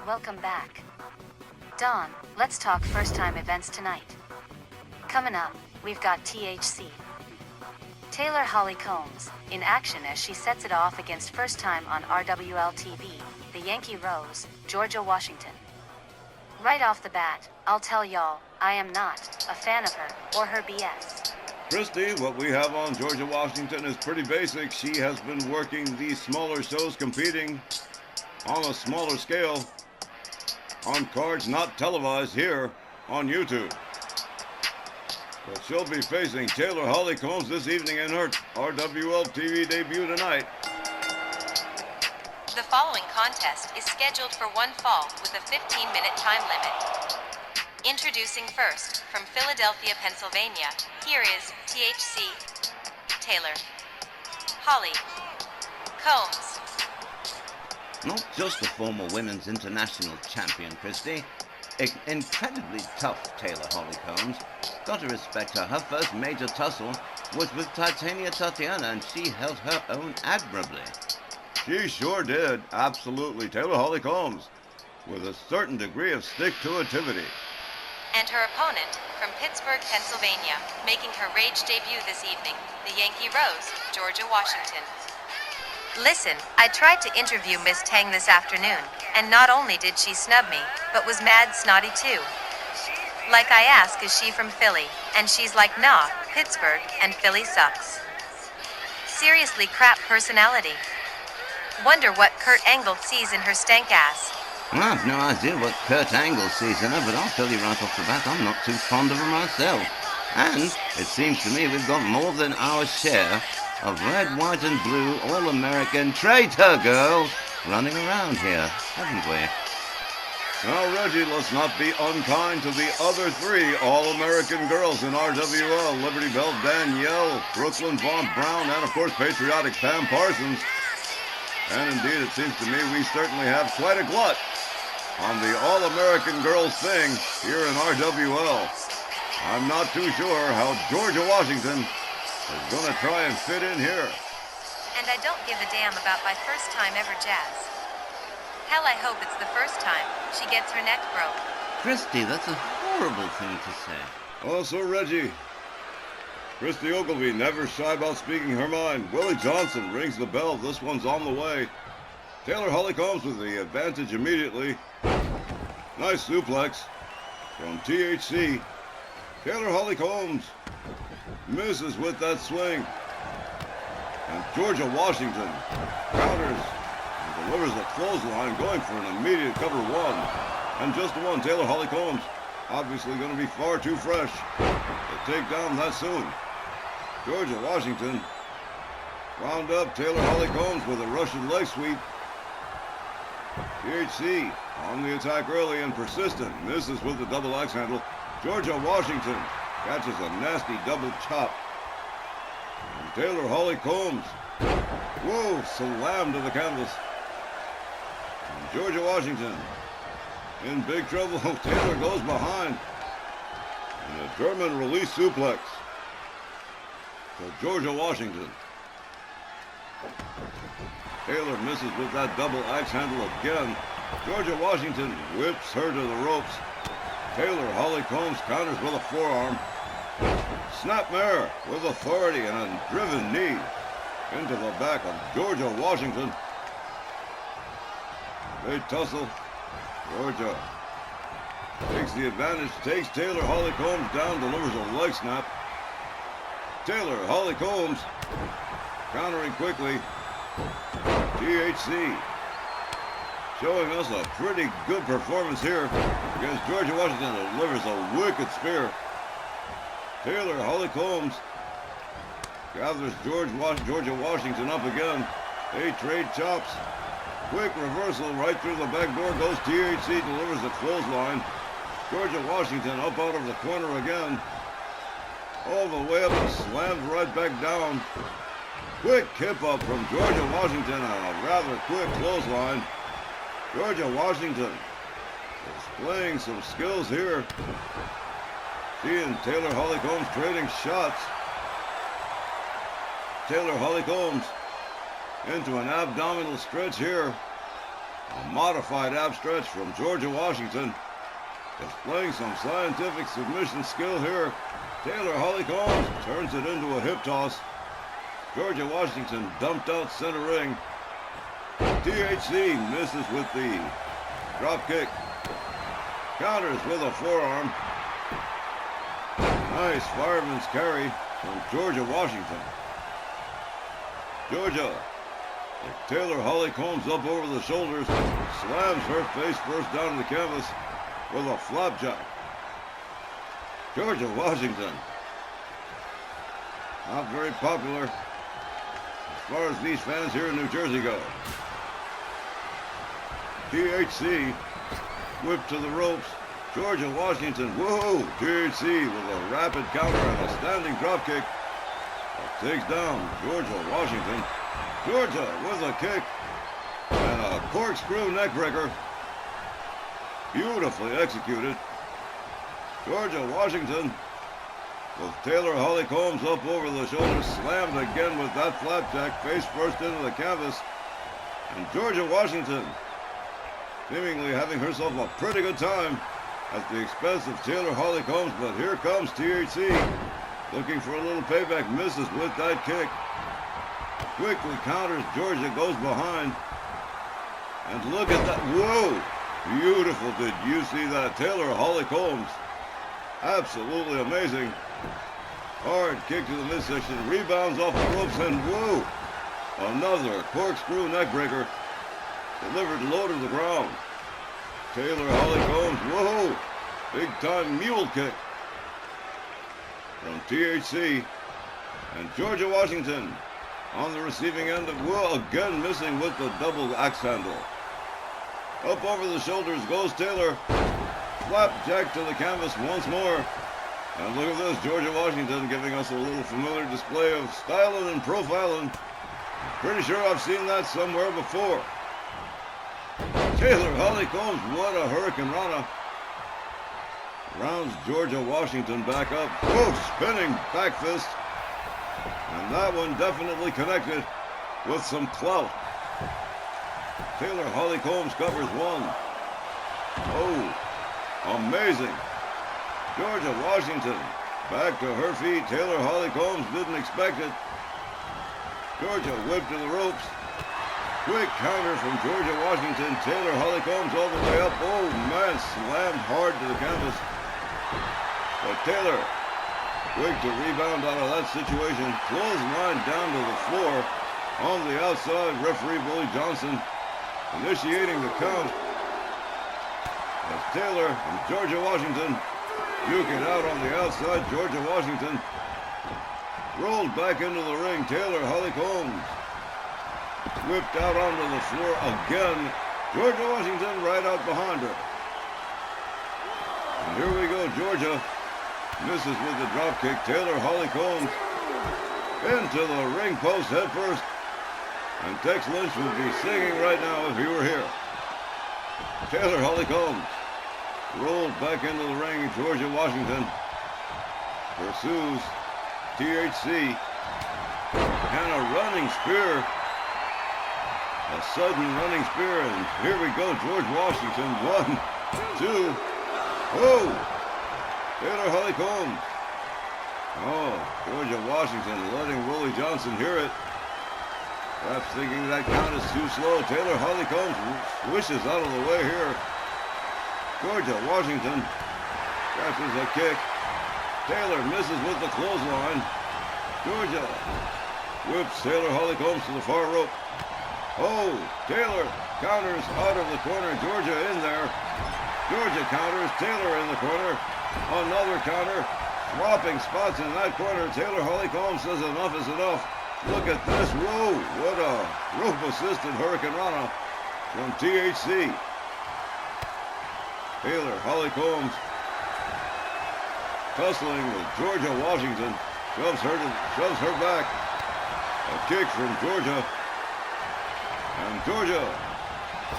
welcome back. Dawn, let's talk first-time events tonight. Coming up, we've got THC. Taylor Holly Combs, in action as she sets it off against first time on RWL-TV, the Yankee Rose, Georgia Washington. Right off the bat, I'll tell y'all, I am not a fan of her or her BS. Christy, what we have on Georgia Washington is pretty basic. She has been working these smaller shows, competing on a smaller scale on cards not televised here on YouTube. But she'll be facing Taylor Holly Combs this evening in her RWL TV debut tonight. The following contest is scheduled for one fall with a 15-minute time limit. Introducing first, from Philadelphia, Pennsylvania, here is THC, Taylor Holly Combs. Not just a former women's international champion, Christy. Incredibly tough Taylor Holly Combs. Got to respect her. Her first major tussle was with Titania Tatiana, and she held her own admirably. She sure did, absolutely. Taylor Holly Combs, with a certain degree of stick-to-itivity. And her opponent, from Pittsburgh, Pennsylvania, making her rage debut this evening, the Yankee Rose, Georgia Washington. Listen, I tried to interview Miss Tang this afternoon, and not only did she snub me, but was mad snotty too. Like I ask, is she from Philly? And she's like, nah, Pittsburgh, and Philly sucks. Seriously crap personality. Wonder what Kurt Angle sees in her stank ass. Well, I've no idea what Kurt Angle sees in her, but I'll tell you right off the bat, I'm not too fond of her myself. And it seems to me we've got more than our share of red, white and blue All-American traitor girls running around here, haven't we? Now, Reggie, let's not be unkind to the other three All-American girls in RWL. Liberty Bell Danielle, Brooklyn Vaughn Brown, and of course patriotic Pam Parsons. And indeed, it seems to me we certainly have quite a glut on the All-American girls thing here in RWL. I'm not too sure how Georgia Washington is going to try and fit in here. And I don't give a damn about my first time ever jazz. Hell, I hope it's the first time she gets her neck broke. Christy, that's a horrible thing to say. Oh, so Reggie. Christy Ogilvie, never shy about speaking her mind. Willie Johnson rings the bell. This one's on the way. Taylor Holly Combs with the advantage immediately. Nice suplex from THC. Taylor Holly Combs misses with that swing. And Georgia Washington counters and delivers a clothesline, going for an immediate cover one. And just the one, Taylor Holly Combs, obviously going to be far too fresh to take down that soon. Georgia Washington wound up Taylor Holly Combs with a Russian leg sweep. THC on the attack early and persistent. Misses with the double axe handle. Georgia Washington catches a nasty double chop. And Taylor Holly Combs, whoa, slammed to the canvas. And Georgia Washington in big trouble. Taylor goes behind. And a German release suplex to Georgia Washington. Taylor misses with that double axe handle again. Georgia Washington whips her to the ropes. Taylor Holly Combs counters with a forearm. Snapmare with authority and a driven knee into the back of Georgia Washington. They tussle. Georgia takes the advantage, takes Taylor Holly Combs down, delivers a leg snap. Taylor Holly Combs countering quickly. THC showing us a pretty good performance here against Georgia Washington. Delivers a wicked spear. Taylor Holly Combs gathers Georgia Washington up again. They trade chops. Quick reversal right through the back door goes THC, delivers a clothesline. Georgia Washington up out of the corner again. All the way up and slams right back down. Quick hip up from Georgia Washington and a rather quick clothesline. Georgia Washington displaying some skills here. She and Taylor Holly Combs trading shots. Taylor Holly Combs into an abdominal stretch here. A modified ab stretch from Georgia Washington. Displaying some scientific submission skill here. Taylor Holly-Combs turns it into a hip toss. Georgia Washington dumped out center ring. THC misses with the drop kick. Counters with a forearm. Nice fireman's carry from Georgia Washington. Georgia, with Taylor Holly-Combs up over the shoulders, slams her face first down to the canvas with a flapjack. Georgia Washington, not very popular as far as these fans here in New Jersey go. THC whipped to the ropes. Georgia Washington, whoa! THC with a rapid counter and a standing drop kick. Takes down Georgia Washington. Georgia with a kick and a corkscrew neckbreaker. Beautifully executed. Georgia Washington with Taylor Holly-Combs up over the shoulders, slammed again with that flapjack, face first into the canvas. And Georgia Washington seemingly having herself a pretty good time at the expense of Taylor Holly-Combs, but here comes THC. Looking for a little payback, misses with that kick. Quickly counters, Georgia goes behind. And look at that, whoa! Beautiful, did you see that? Taylor Holly-Combs, absolutely amazing. Hard kick to the midsection, rebounds off the ropes, and whoa! Another corkscrew neckbreaker, delivered low to the ground. Taylor Holly-Combs, whoa! Big time mule kick from THC. And Georgia Washington on the receiving end of, whoa, again missing with the double axe handle. Up over the shoulders goes Taylor. Flapjack to the canvas once more. And look at this, Georgia Washington giving us a little familiar display of styling and profiling. Pretty sure I've seen that somewhere before. Taylor Holly-Combs, what a Hurricane Rana. Rounds Georgia Washington back up. Whoa, spinning back fist. And that one definitely connected with some clout. Taylor Holly-Combs covers one. Oh, amazing. Georgia Washington back to her feet. Taylor Holly-Combs didn't expect it. Georgia whipped to the ropes. Quick counter from Georgia Washington. Taylor Holly-Combs all the way up. Oh man, slammed hard to the canvas. But Taylor, quick to rebound out of that situation. Clothesline down to the floor. On the outside, referee Billy Johnson initiating the count. As Taylor and Georgia Washington duke it out on the outside. Georgia Washington rolled back into the ring. Taylor Holly-Combs whipped out onto the floor again. Georgia Washington right out behind her. And here we go, Georgia misses with the drop kick. Taylor Holly-Combs into the ring post head first. And Tex Lynch would be singing right now if he were here. Taylor Holly-Combs rolled back into the ring. Georgia Washington pursues THC. And a running spear. A sudden running spear. And here we go, George Washington. 1, 2. Oh! Taylor Holly-Combs. Oh, Georgia Washington letting Willie Johnson hear it. Perhaps thinking that count is too slow. Taylor Holly-Combs swishes out of the way here. Georgia Washington catches a kick. Taylor misses with the clothesline. Georgia whips Taylor Holly-Combs to the far rope. Oh, Taylor counters out of the corner. Georgia in there. Georgia counters. Taylor in the corner. Another counter. Swapping spots in that corner. Taylor Holly-Combs says enough is enough. Look at this. Whoa, what a rope-assisted Hurricane Rana from THC. Taylor Holly-Combs tussling with Georgia Washington. Shoves her back. A kick from Georgia. And Georgia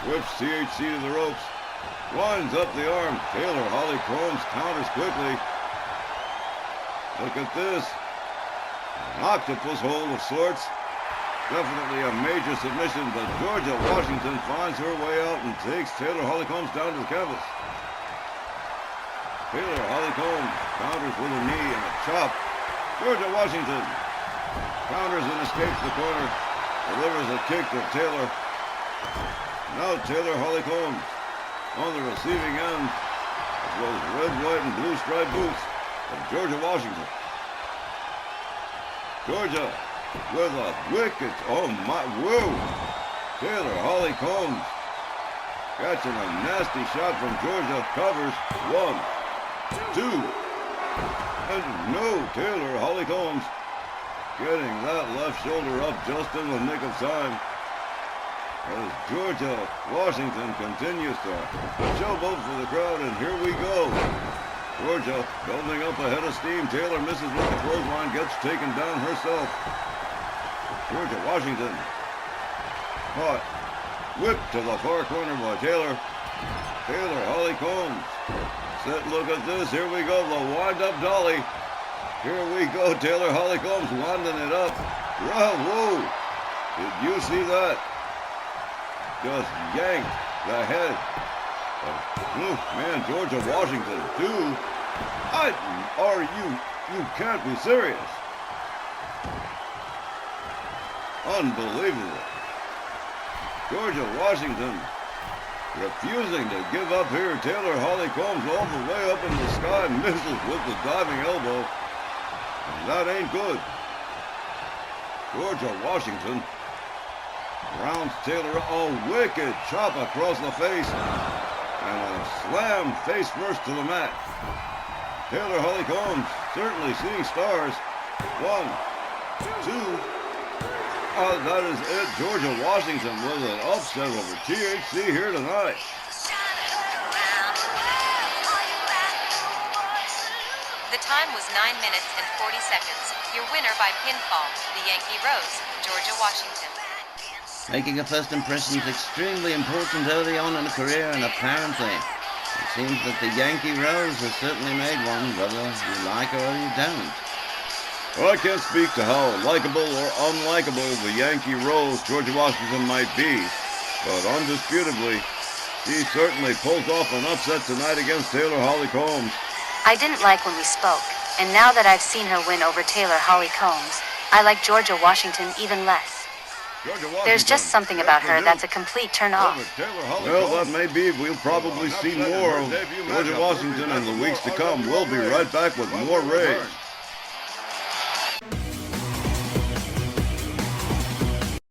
whips THC to the ropes. Winds up the arm. Taylor Holly-Combs counters quickly. Look at this. An octopus hold of sorts. Definitely a major submission, but Georgia Washington finds her way out and takes Taylor Holly-Combs down to the canvas. Taylor Holly-Combs counters with a knee and a chop. Georgia Washington counters and escapes the corner. Delivers a kick to Taylor. Now Taylor Holly-Combs on the receiving end of those red, white, and blue striped boots of Georgia Washington. Georgia with a wicked, oh my, whoa! Taylor Holly-Combs catching a nasty shot from Georgia, covers, 1, 2, and no, Taylor Holly-Combs getting that left shoulder up just in the nick of time as Georgia Washington continues to showboat for the crowd, and here we go. Georgia building up a head of steam. Taylor misses with the clothesline, gets taken down herself. Georgia Washington caught, whipped to the far corner by Taylor. Taylor Holly-Combs. Set, look at this. Here we go. The wind-up dolly. Here we go. Taylor Holly-Combs winding it up. Whoa. Did you see that? Just yanked the head of, man, Georgia Washington, too. You can't be serious. Unbelievable. Georgia Washington refusing to give up here. Taylor Holly-Combs all the way up in the sky, misses with the diving elbow. And that ain't good. Georgia Washington rounds Taylor, a wicked chop across the face, and a slam face first to the mat. Taylor Holly-Combs certainly seeing stars. 1, 2. That is it. Georgia Washington with an upset over THC here tonight. The time was 9 minutes and 40 seconds. Your winner by pinfall, the Yankee Rose, Georgia Washington. Making a first impression is extremely important early on in a career, and apparently it seems that the Yankee Rose has certainly made one, whether you like her or you don't. Well, I can't speak to how likable or unlikable the Yankee Rose Georgia Washington might be, but undisputably, she certainly pulled off an upset tonight against Taylor Holly-Combs. I didn't like when we spoke, and now that I've seen her win over Taylor Holly-Combs, I like Georgia Washington even less. There's just something about her that's a complete turn-off. Well, that may be. We'll probably see more of Georgia Washington in the weeks to come. We'll be right back with more Rage.